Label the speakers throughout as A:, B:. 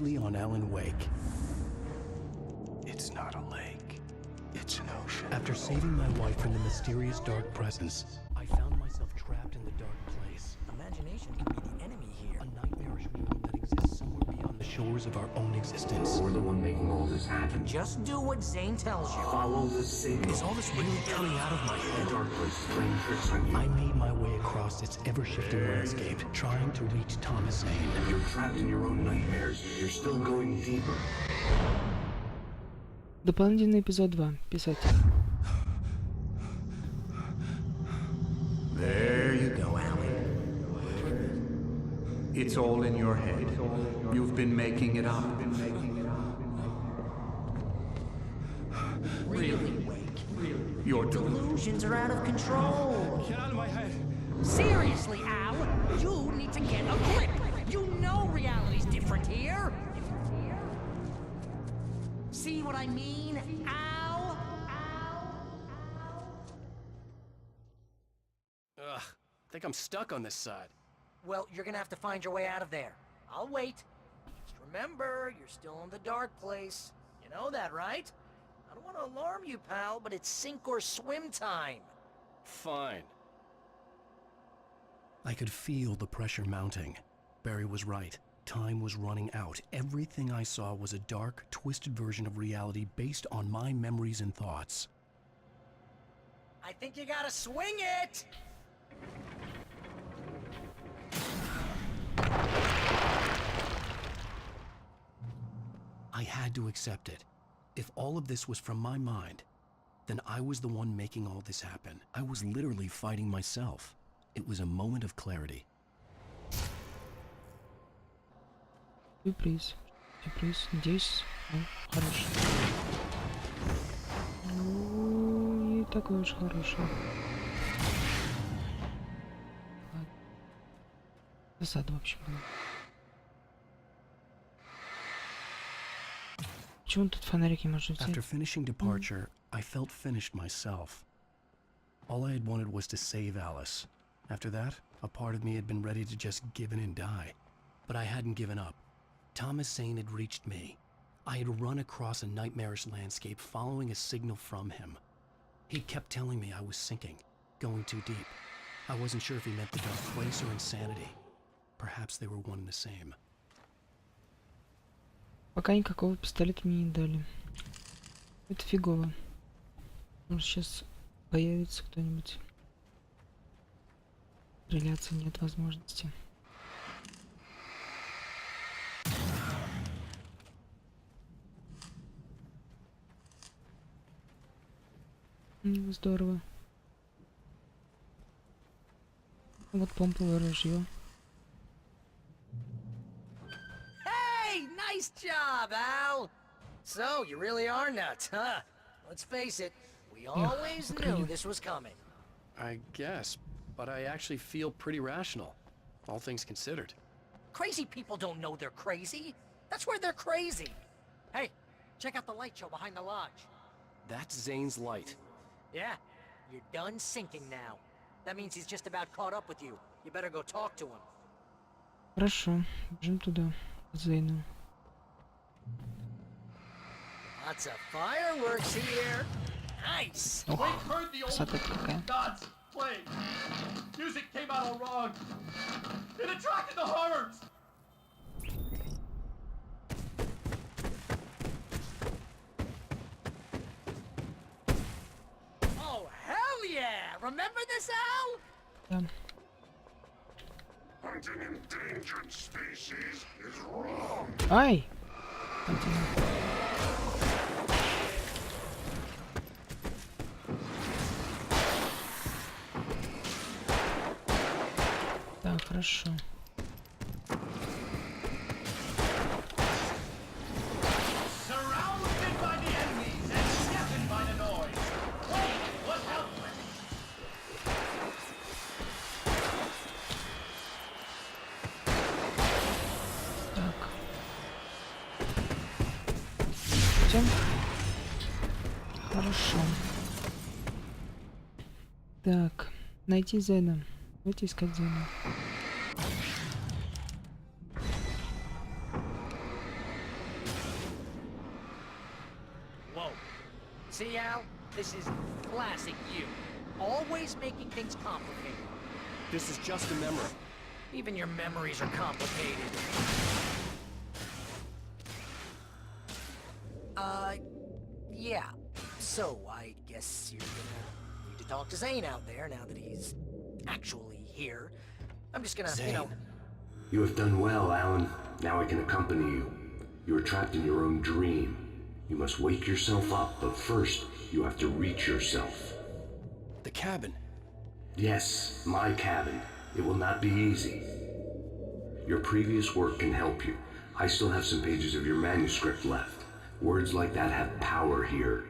A: precisely on Alan Wake. It's not a lake. It's an ocean. After saving my wife from the mysterious dark presence, I found myself trapped in the dark place.
B: Imagination can be the enemy here.
A: A nightmarish world that exists somewhere beyond the shores of our own existence.
C: We're the one making all this happen.
B: Just do what Zane tells you.
C: Follow the signal.
A: Is all this really coming out of my head?
C: The dark place is playing tricks on you.
A: I made my way across its ever-shifting landscape, trying to reach Thomas Zane.
C: You're trapped in your own nightmares. You're still going deeper.
D: Дополнительный эпизод 2. Писатель.
E: There you go, Alan. It's all in your head. You've been making it up.
B: Really, Wake?
E: Your
B: Delusions are out of control.
A: Get out of my head!
B: Seriously, Al, you need to get a grip. You know reality's different here. See what I mean, Al?
A: Ugh, I think I'm stuck on this side.
B: Well, you're gonna have to find your way out of there. I'll wait. Just remember, you're still in the dark place. You know that, right? I don't want to alarm you, pal, but it's sink or swim time.
A: Fine. I could feel the pressure mounting. Barry was right. Time was running out. Everything I saw was a dark, twisted version of reality based on my memories and thoughts.
B: I think you gotta swing it!
A: I had to accept it. If all of this was from my mind, then I was the one making all this happen. I was literally fighting myself. It was a moment of clarity.
D: Сюрприз. Сюрприз. Надеюсь, он хороший. Ну, не такой уж хороший. Ладно. Засада, в общем, была. Почему тут фонарик не может взять?
A: After finishing departure, I felt finished myself. All I had wanted was to save Alice. After that, a part of me had been ready to just give in and die. But I hadn't given up. Thomas Zane had reached me. I had run across a nightmarish landscape following a signal from him. He kept telling me I was sinking, going too deep. I wasn't sure if he meant the dark place or insanity. Perhaps they were one and the same.
D: Пока никакого пистолета мне не дали. Это фигово. Может, сейчас появится кто-нибудь. Стреляться нет возможности. Здорово. Вот помповое ружье.
B: Hey, nice job, Al! So, you really are nuts, huh? Let's face it, we always knew this was coming.
A: I guess, but I actually feel pretty rational, all things considered.
B: Crazy people don't know they're crazy. That's where they're crazy. Hey, check out the light show behind the lodge.
A: That's Zane's light.
B: Yeah, you're done sinking now. That means he's just about caught up with you. You better go talk to him.
D: Хорошо, бежим туда, к Зейну.
B: Lots of fireworks here. Nice.
D: Ох, красота какая.
F: God's play. Music came out all wrong. It attracted the horrors.
B: Oh, hell yeah! Remember this, Al?
D: Да.
C: Hunting endangered species is wrong.
D: Ай! Так, хорошо.
F: Surrounded by the enemies and deafened by the noise. What helpless.
D: Так. Идем. Хорошо. Так, найти Зена. Давайте искать Зена.
B: See, Al? This is classic you. Always making things complicated.
A: This is just a memory.
B: Even your memories are complicated. Yeah. So, I guess you're gonna need to talk to Zane out there now that he's actually here. I'm just gonna, you know...
G: You have done well, Alan. Now I can accompany you. You are trapped in your own dream. You must wake yourself up, but first, you have to reach yourself.
A: The cabin.
G: Yes, my cabin. It will not be easy. Your previous work can help you. I still have some pages of your manuscript left. Words like that have power here.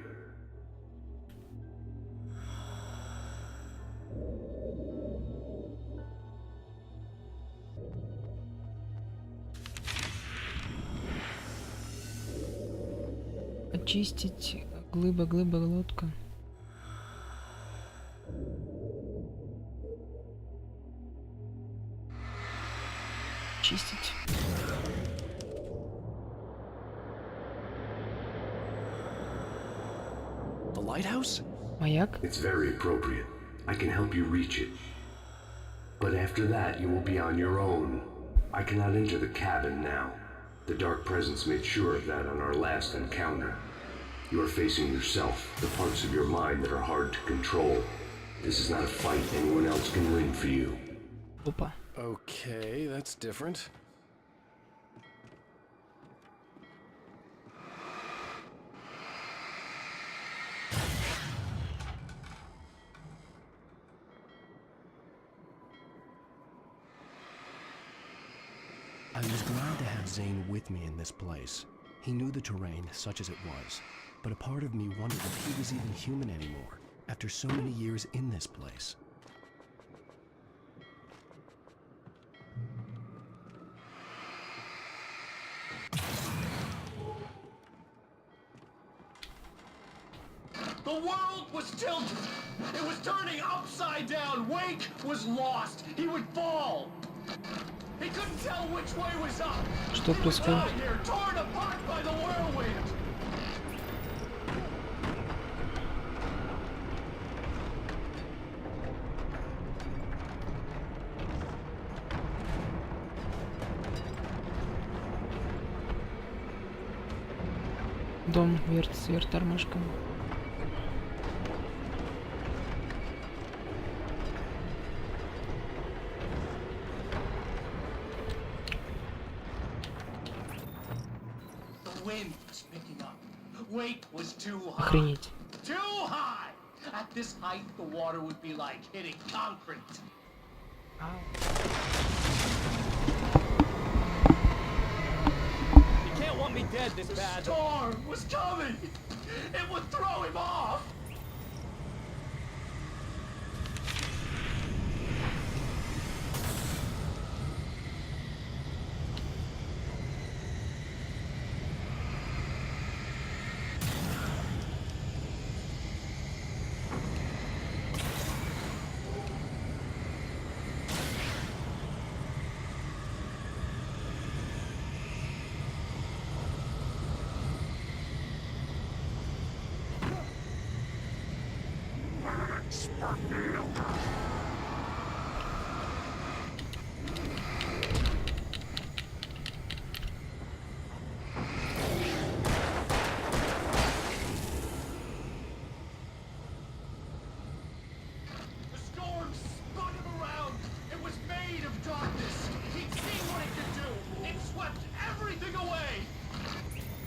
D: Очистить глыба лодка. Чистить.
A: The lighthouse?
D: Маяк.
G: It's very appropriate. I can help you reach it. But after that, you will be on your own. I cannot enter the cabin now. The Dark Presence made sure of that on our last encounter. You are facing yourself, the parts of your mind that are hard to control. This is not a fight anyone else can win for you.
D: Опа.
A: Okay, that's different. I was glad to have Zane with me in this place. He knew the terrain, such as it was, but a part of me wondered if he was even human anymore, after so many years in this place.
F: The world was tilted. It was turning upside down. Wake was lost. He would fall. He couldn't tell which way was up.
D: Что
F: He was
D: происходит?
F: out here, torn apart by the whirlwind.
D: Дом вверх тормашком.
F: The wind was picking up. Wake was too high.
D: Охренеть.
F: Too high! At this height, the water would be like hitting concrete.
H: You can't want me dead this
F: The
H: bad.
F: storm was coming! It would throw him off! The storm spun him around. It was made of darkness. He'd seen what it could do. It swept everything away.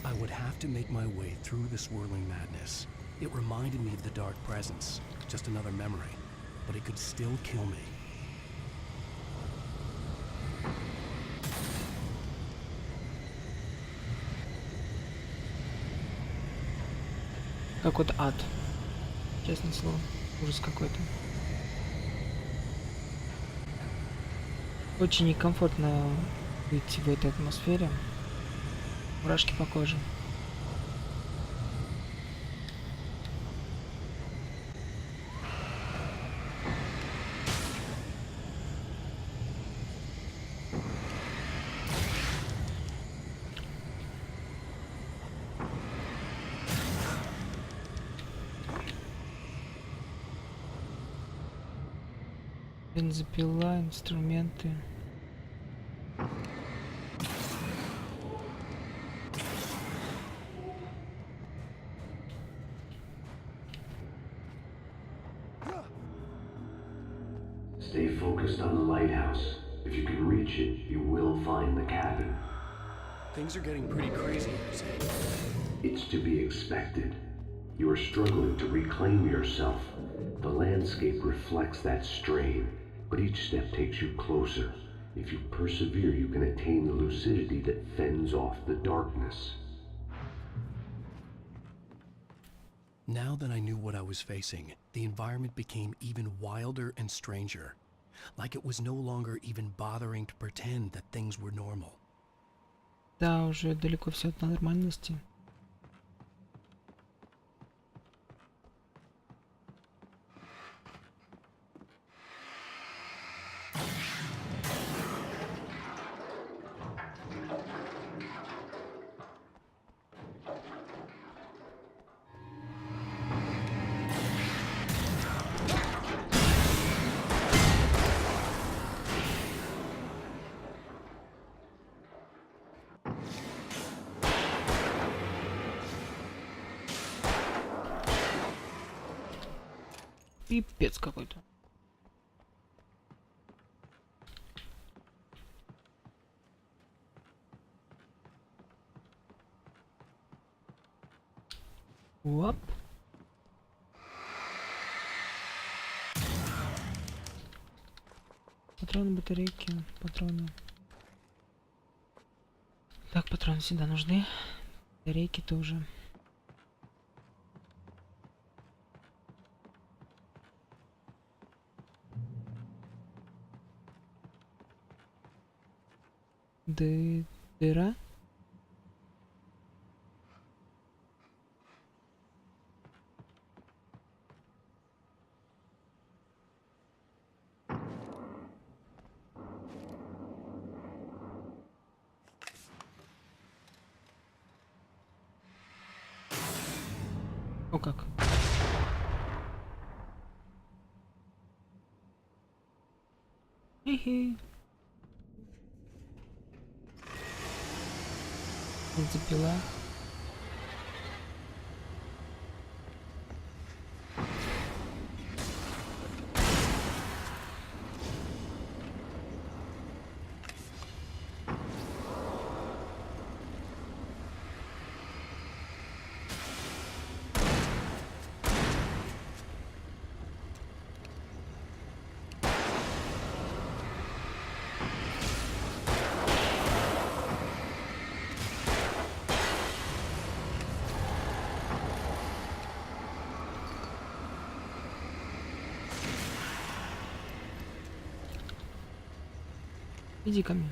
A: I would have to make my way through the swirling madness. It reminded me of the Dark Presence, just another memory, but it could still kill me.
D: Как вот ад. Честное слово. Ужас какой-то. Очень некомфортно быть в этой атмосфере. Мурашки по коже. Бензопила, инструменты.
G: Stay focused on the lighthouse. If you can reach it, you will find the cabin.
A: Things are getting pretty crazy, you say.
G: It's to be expected. You are struggling to reclaim yourself. The landscape reflects that strain, but each step takes you closer. If you persevere, you can attain the lucidity that fends off the darkness.
A: Now that I knew what I was facing, the environment became even wilder and stranger. Like it was no longer even bothering to pretend that things were normal.
D: Да, уже далеко все от нормальности. Пипец какой-то. Оп. Патроны, батарейки, патроны. Так, патроны всегда нужны. Батарейки тоже. Дыра. О как. Хе-хе. Запила. Иди ко мне.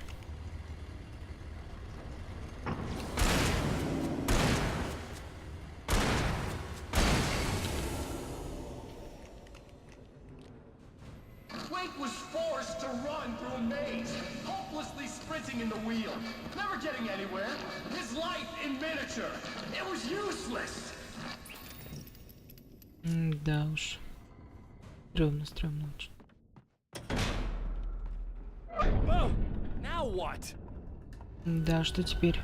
F: Wake was forced to run through a maze, hopelessly sprinting in the wheel, never getting anywhere. His life in miniature. It was useless.
D: Да уж. Стрёмно, стрёмно очень.
A: Now what?
D: Да, что теперь?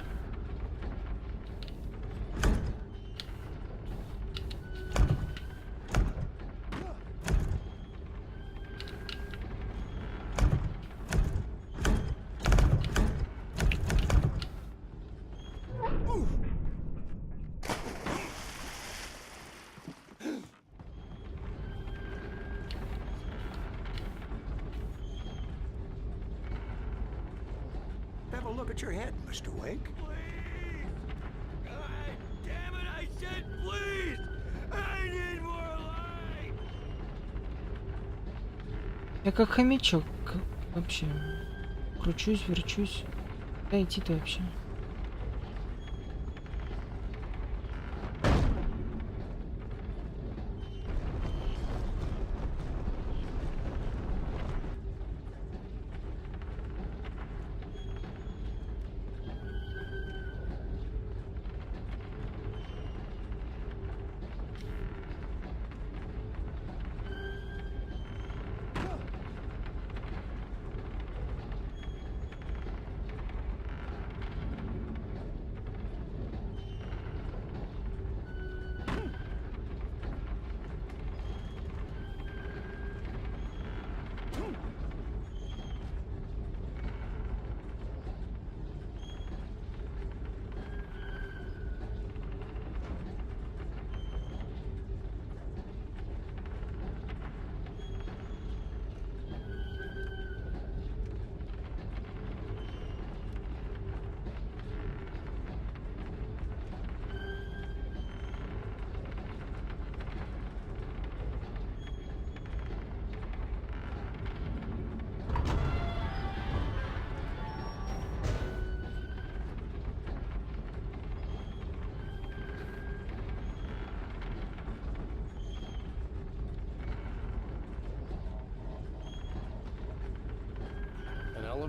C: Have a look at your head, Mr. Wake.
F: Please! God damn it, I said please! I need more light!
D: Я как хомячок вообще. Кручусь, верчусь. Куда идти-то вообще?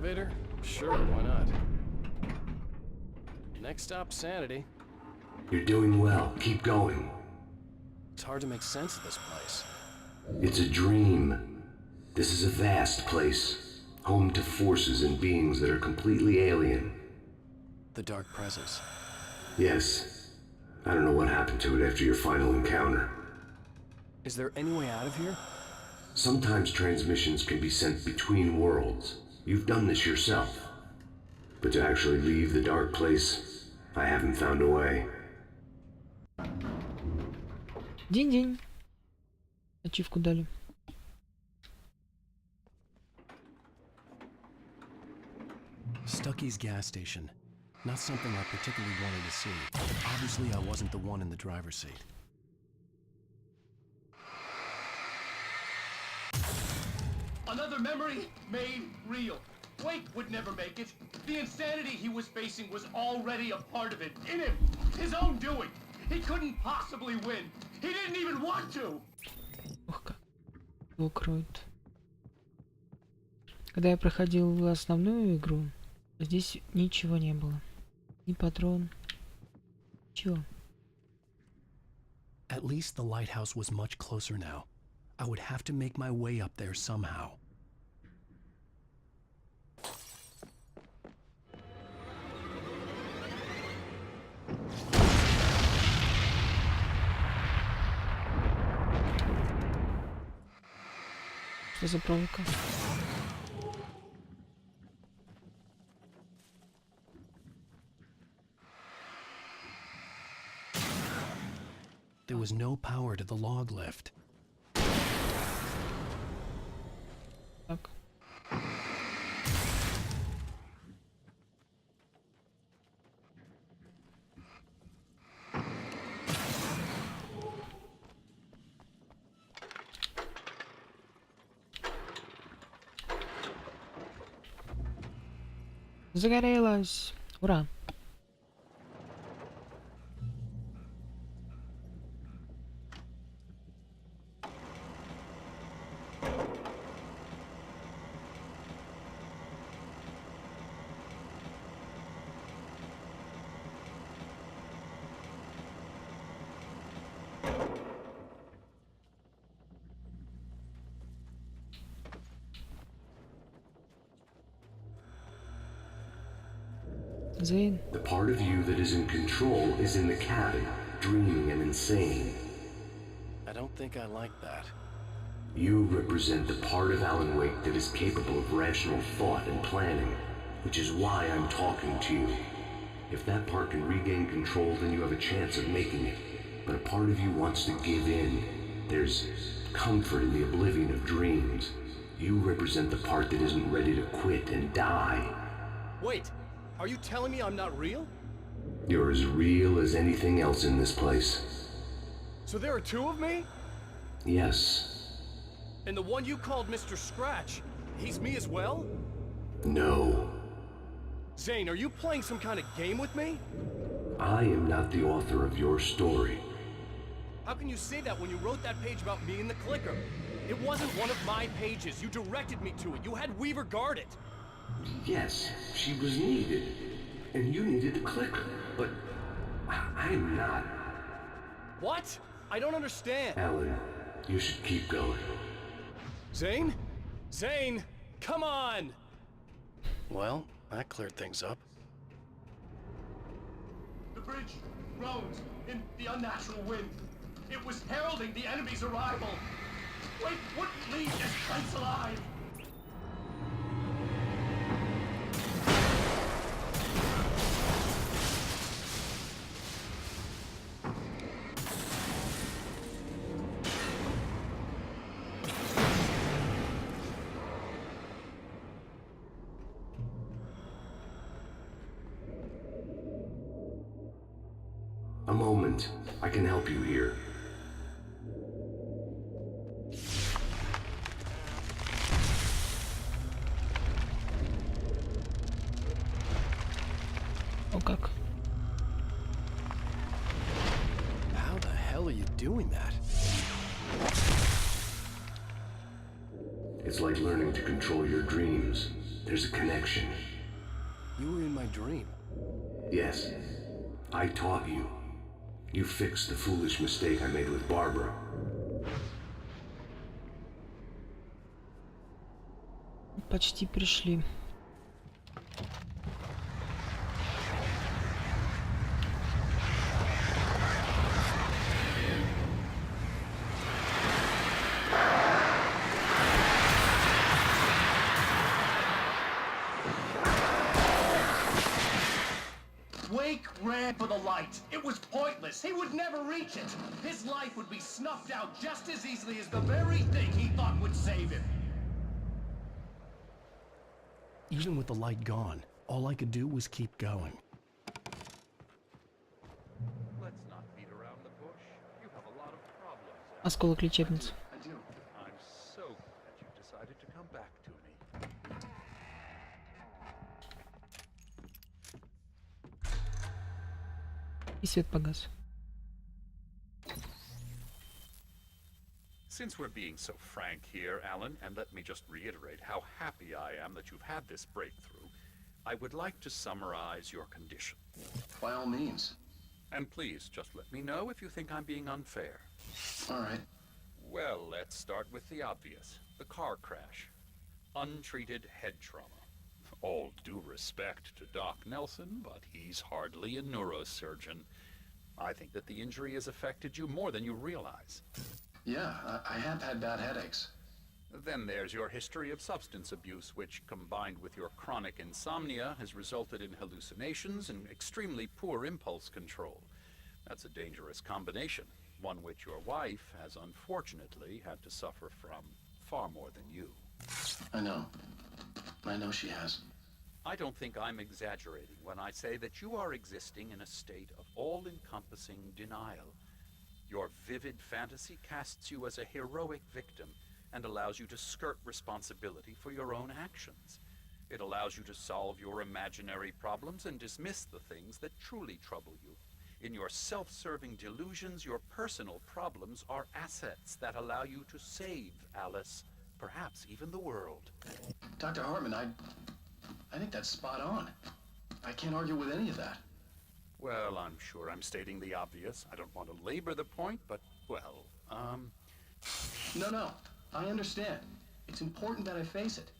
A: elevator? Sure, why not? Next stop, Sanity.
G: You're doing well. Keep going.
A: It's hard to make sense of this place.
G: It's a dream. This is a vast place, home to forces and beings that are completely alien.
A: The Dark Presence.
G: Yes. I don't know what happened to it after your final encounter.
A: Is there any way out of here?
G: Sometimes transmissions can be sent between worlds. You've done this yourself. But to actually leave the dark place, I haven't found a way.
D: День-день. Ачивку дали.
A: Stucky's gas station. Not something I particularly wanted to see. Obviously, I wasn't the one in the driver's seat.
F: Another memory made real. Wake would never make it. The insanity he was facing was already a part of it. In him. His own doing. He couldn't possibly win. He didn't even want to.
D: Ох, как его кроет. Когда я проходил основную игру, здесь ничего не было. Ни патрон. Ничего.
A: At least the lighthouse was much closer now. I would have to make my way up there somehow.
D: Что за проволока?
A: There was no power to the log lift.
D: Так. Загорелась. Ура. Зейн.
G: The part of you that is in control is in the cabin, dreaming and insane.
A: I don't think I like that.
G: You represent the part of Alan Wake that is capable of rational thought and planning, which is why I'm talking to you. If that part can regain control, then you have a chance of making it. But a part of you wants to give in. There's comfort in the oblivion of dreams. You represent the part that isn't ready to quit and die.
A: Wait, are you telling me I'm not real?
G: You're as real as anything else in this place.
A: So there are two of me?
G: Yes.
A: And the one you called Mr. Scratch, he's me as well?
G: No.
A: Zane, are you playing some kind of game with me?
G: I am not the author of your story.
A: How can you say that when you wrote that page about me in the clicker? It wasn't one of my pages. You directed me to it. You had Weaver guard it.
G: Yes, she was needed. And you needed the clicker. But I'm not.
A: What? I don't understand.
G: Alan, you should keep going.
A: Zane? Zane, come on! Well, that cleared things up.
F: The bridge groaned in the unnatural wind. It was heralding the enemy's arrival. Wake wouldn't leave this place alive.
G: A moment. I can help you here.
D: О как.
A: How the hell are you doing that?
G: It's like learning to control your dreams. There's a connection.
A: You were in my dream.
G: Yes. I taught you. You fixed the foolish mistake I made with Barbara.
D: Почти пришли.
F: Wake ran for the light. It was pointless. He would never reach it. His life would be snuffed out just as easily as the very thing he thought would save him.
A: Even with the light gone, all I could do was keep going.
H: Let's not beat around the bush. You have a lot of problems.
D: Осколок лечебницы.
F: I do.
H: I'm so glad you decided to come back to me.
D: И свет погас.
H: Since we're being so frank here, Alan, and let me just reiterate how happy I am that you've had this breakthrough, I would like to summarize your condition.
F: By all means.
H: And please, just let me know if you think I'm being unfair.
F: All right.
H: Well, let's start with the obvious. The car crash. Untreated head trauma. All due respect to Doc Nelson, but he's hardly a neurosurgeon. I think that the injury has affected you more than you realize.
F: Yeah, I have had bad headaches.
H: Then there's your history of substance abuse, which, combined with your chronic insomnia, has resulted in hallucinations and extremely poor impulse control. That's a dangerous combination, one which your wife has unfortunately had to suffer from far more than you.
F: I know. I know she has.
H: I don't think I'm exaggerating when I say that you are existing in a state of all-encompassing denial. Your vivid fantasy casts you as a heroic victim and allows you to skirt responsibility for your own actions. It allows you to solve your imaginary problems and dismiss the things that truly trouble you. In your self-serving delusions, your personal problems are assets that allow you to save Alice, perhaps even the world.
F: Dr. Hartman, I think that's spot on. I can't argue with any of that.
H: Well, I'm sure I'm stating the obvious. I don't want to labor the point, but, well,
F: No, I understand. It's important that I face it.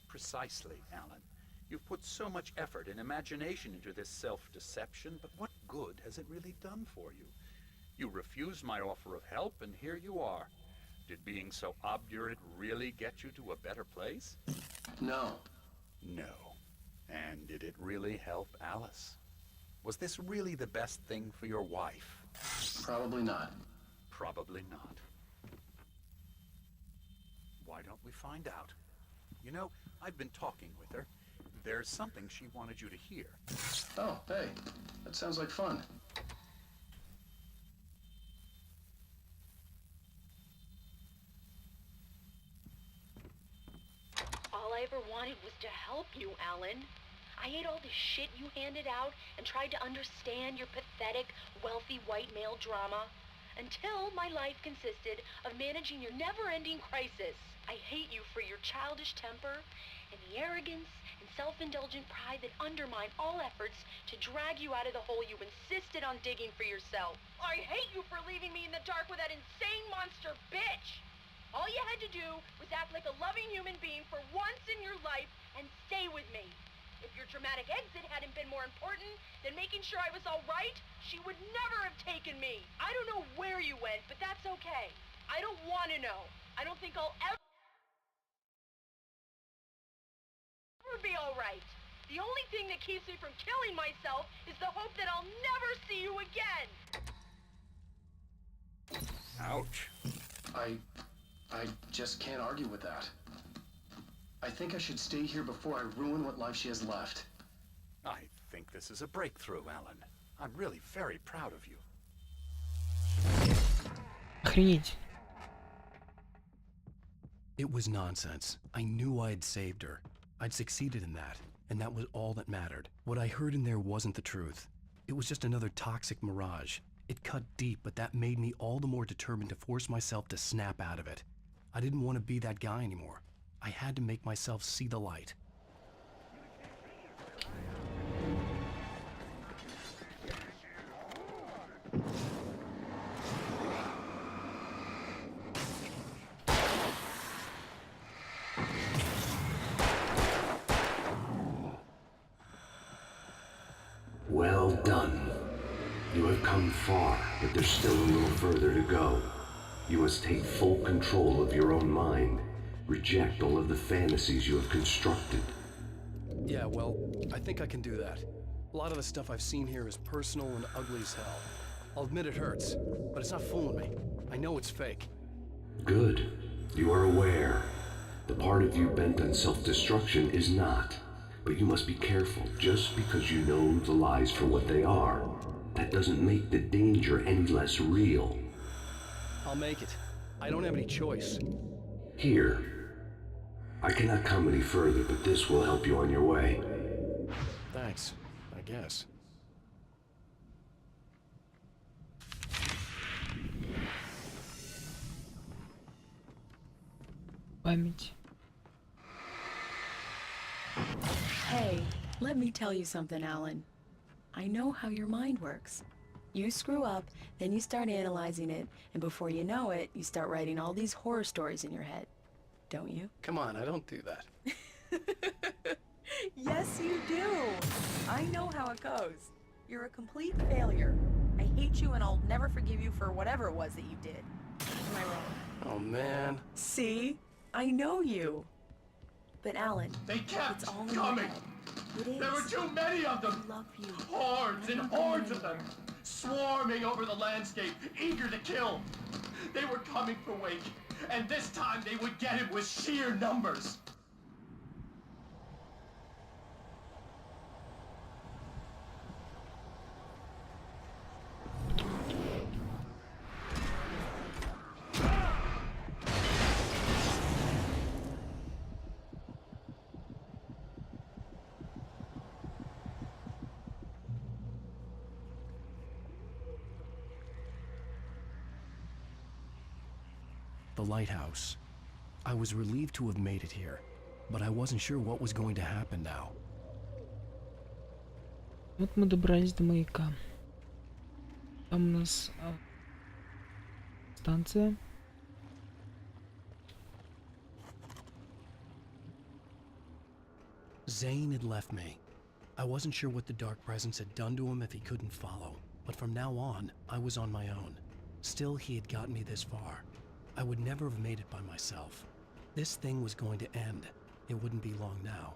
H: Precisely, Alan. You've put so much effort and imagination into this self-deception, but what good has it really done for you? You refused my offer of help, and here you are. Did being so obdurate really get you to a better place?
F: No.
H: No. And did it really help Alice? Was this really the best thing for your wife?
F: Probably not.
H: Probably not. Why don't we find out? You know, I've been talking with her. There's something she wanted you to hear.
F: Oh, hey. That sounds like fun.
I: All I ever wanted was to help you, Alan. I ate all the shit you handed out and tried to understand your pathetic, wealthy white male drama until my life consisted of managing your never-ending crisis. I hate you for your childish temper and the arrogance and self-indulgent pride that undermine all efforts to drag you out of the hole you insisted on digging for yourself. I hate you for leaving me in the dark with that insane monster bitch! All you had to do was act like a loving human being for once in your life and stay with me. If your dramatic exit hadn't been more important than making sure I was all right, she would never have taken me. I don't know where you went, but that's okay. I don't want to know. I don't think I'll ever be all right. The only thing that keeps me from killing myself is the hope that I'll never see you again.
H: Ouch.
F: I just can't argue with that. I think I should stay here before I ruin what life she has left.
H: I think this is a breakthrough, Alan. I'm really very proud of you.
D: Охренеть.
A: It was nonsense. I knew I had saved her. I'd succeeded in that, and that was all that mattered. What I heard in there wasn't the truth. It was just another toxic mirage. It cut deep, but that made me all the more determined to force myself to snap out of it. I didn't want to be that guy anymore. I had to make myself see the light.
G: come far, but there's still a little further to go. You must take full control of your own mind. Reject all of the fantasies you have constructed.
A: Yeah, well, I think I can do that. A lot of the stuff I've seen here is personal and ugly as hell. I'll admit it hurts, but it's not fooling me. I know it's fake.
G: Good. You are aware. The part of you bent on self-destruction is not. But you must be careful. Just because you know the lies for what they are, that doesn't make the danger any less real.
A: I'll make it. I don't have any choice.
G: Here. I cannot come any further, but this will help you on your way.
A: Thanks, I guess.
D: Память.
J: Hey, let me tell you something, Alan. I know how your mind works. You screw up, then you start analyzing it, and before you know it, you start writing all these horror stories in your head. Don't you?
A: Come on, I don't do that.
J: Yes, you do. I know how it goes. You're a complete failure. I hate you and I'll never forgive you for whatever it was that you did. Am I wrong?
A: Oh, man.
J: See? I know you. But Alan,
F: They kept
J: it's all in your
F: coming.
J: head. It is.
F: There were too many of them.
J: I love you.
F: Hordes and
J: I'm not going
F: hordes of them,
J: anywhere.
F: swarming over the landscape, eager to kill. They were coming for Wake, and this time they would get him with sheer numbers.
A: The lighthouse. I was relieved to have made it here, but I wasn't sure what was going to happen now.
D: Вот мы добрались до маяка. Там у нас станция.
A: Zane had left me. I wasn't sure what the dark presence had done to him if he couldn't follow, but from now on, I was on my own. Still, he had gotten me this far. I would never have made it by myself. This thing was going to end. It wouldn't be long now.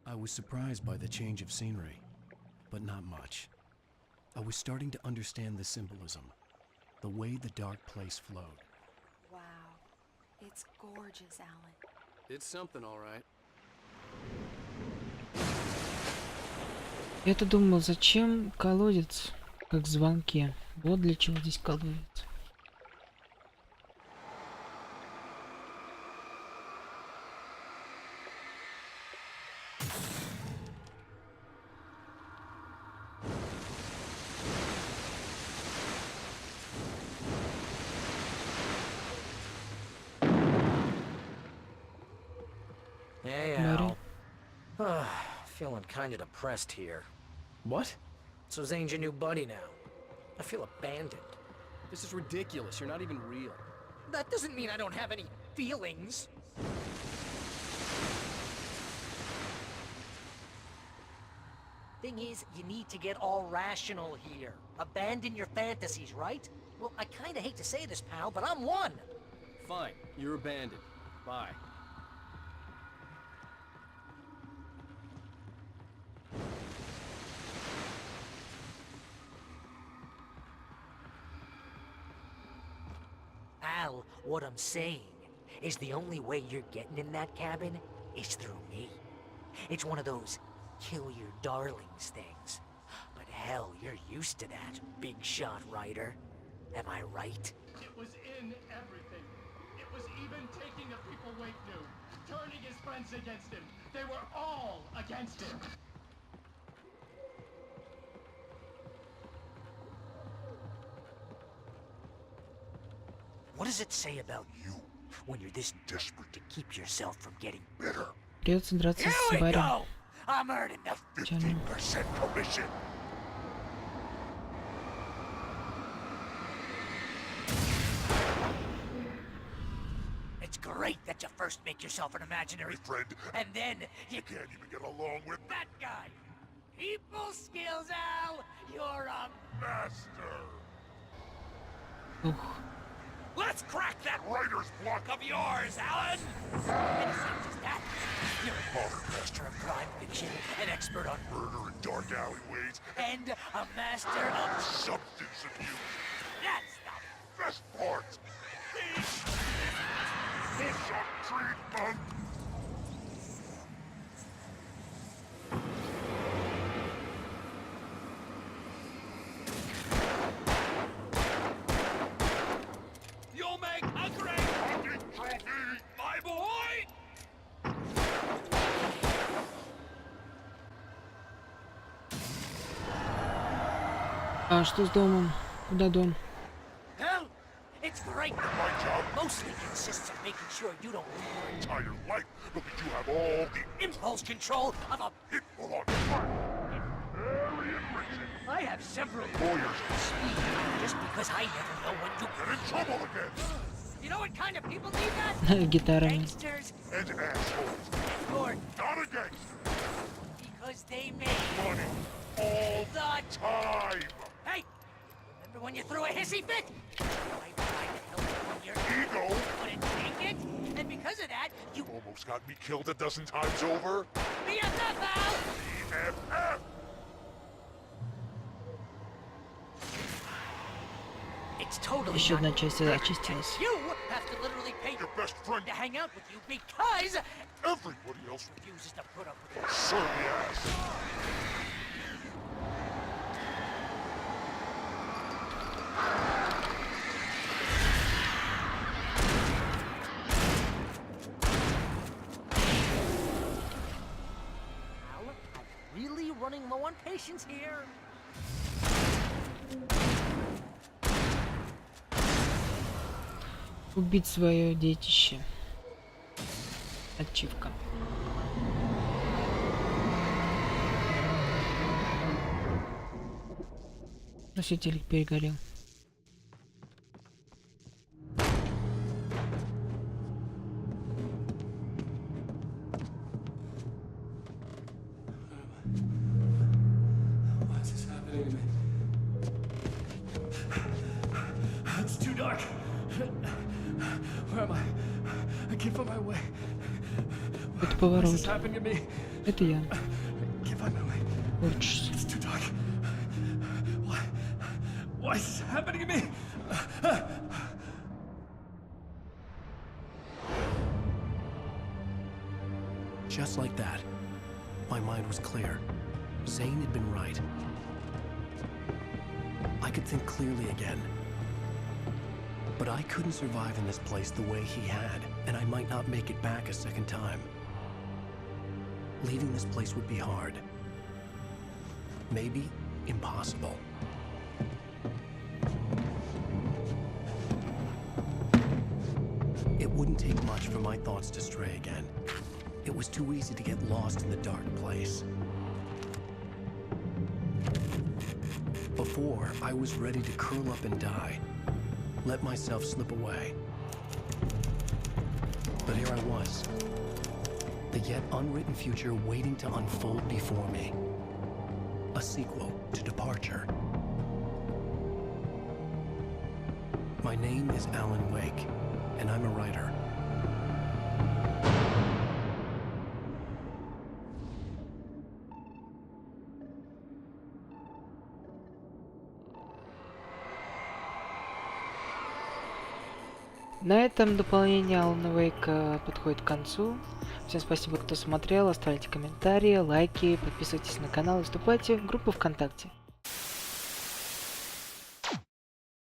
A: I was surprised by the change of scenery, but not much. I was starting to understand the symbolism, the way the dark place flowed.
J: Wow. It's gorgeous, Alan.
A: It's something, all right.
D: Я-то думал, зачем колодец, как в звонке. Вот для чего здесь колодец.
B: Hey, Al. Feeling kind of depressed here.
A: What?
B: So Zane's your new buddy now. I feel abandoned.
A: This is ridiculous. You're not even real.
B: That doesn't mean I don't have any feelings. Thing is, you need to get all rational here. Abandon your fantasies, right? Well, I kinda hate to say this, pal, but I'm one.
A: Fine. You're abandoned. Bye.
B: Al, what I'm saying is the only way you're getting in that cabin is through me. It's one of those kill your darlings things. But hell, you're used to that, big shot writer. Am I right?
F: It was in everything. It was even taking the people Wake knew, turning his friends against him. They were all against him.
B: What does it say about you when you're this desperate to keep yourself from getting bitter?
D: Придется драться
B: Here
D: с
B: we
D: барем.
B: go! I'm earning the 50% commission. It's great that you first make yourself an imaginary
C: friend,
B: and then you
C: can't even get along with
B: that guy. People skills, Al. You're a
C: master.
D: Ух.
B: Let's crack that
C: Writer's block
B: of yours, Alan! And it's not just that. You're a
C: Modern
B: master of crime fiction, an expert on
C: murder in dark alleyways,
B: and a master of
C: substance abuse.
B: that's the
C: Best part. Bullshot treatment.
B: You'll make a great
C: Hunting trophy.
B: my boy!
D: А что с домом? Куда дом?
B: Hell, it's great.
C: My job
B: Mostly consists of making sure you don't lose your
C: entire life, but that you have all the
B: impulse control of a...
C: people on fire. Very enriching.
B: I have several
C: Lawyers
B: speed just because I never know when you...
C: get in trouble again.
B: You know what kind of people need that?
D: Гитарами.
B: Gangsters
C: And assholes.
B: or
C: Not a gangster.
B: because they make
C: Money. All
B: the...
C: time.
B: Hey! Remember when you threw a hissy fit? I tried to help you when your
C: Ego.
B: couldn't take it, and because of that, you
C: Almost got me killed a dozen times over.
B: BFF, Al!
C: BFF.
B: It's totally
D: Еще одна
B: not
D: часть очистилась.
B: you have to literally pay
C: Your best friend.
B: to hang out with you because
C: Everybody else
B: refuses to put up with it.
C: serve the ass.
B: Al, I'm really running low on patience here.
D: Убить свое детище. Ачивка. Носитель перегорел.
A: Why is this happening to me? It's too dark. Where am I? I can't find my way.
D: Это
A: Why is
D: поворот.
A: this happening to me?
D: Это я.
A: I can't find my way.
D: Лучше.
A: It's too dark. Why is this happening to me? Just like that, my mind was clear. Zane had been right. I could think clearly again. But I couldn't survive in this place the way he had, and I might not make it back a second time. Leaving this place would be hard. Maybe impossible. It wouldn't take much for my thoughts to stray again. It was too easy to get lost in the dark place. Before, I was ready to curl up and die. Let myself slip away. But here I was. The yet unwritten future waiting to unfold before me. A sequel to Departure. My name is Alan Wake, and I'm a writer.
D: На этом дополнение Алана Вейка подходит к концу. Всем спасибо, кто смотрел. Оставляйте комментарии, лайки, подписывайтесь на канал и вступайте в группу ВКонтакте.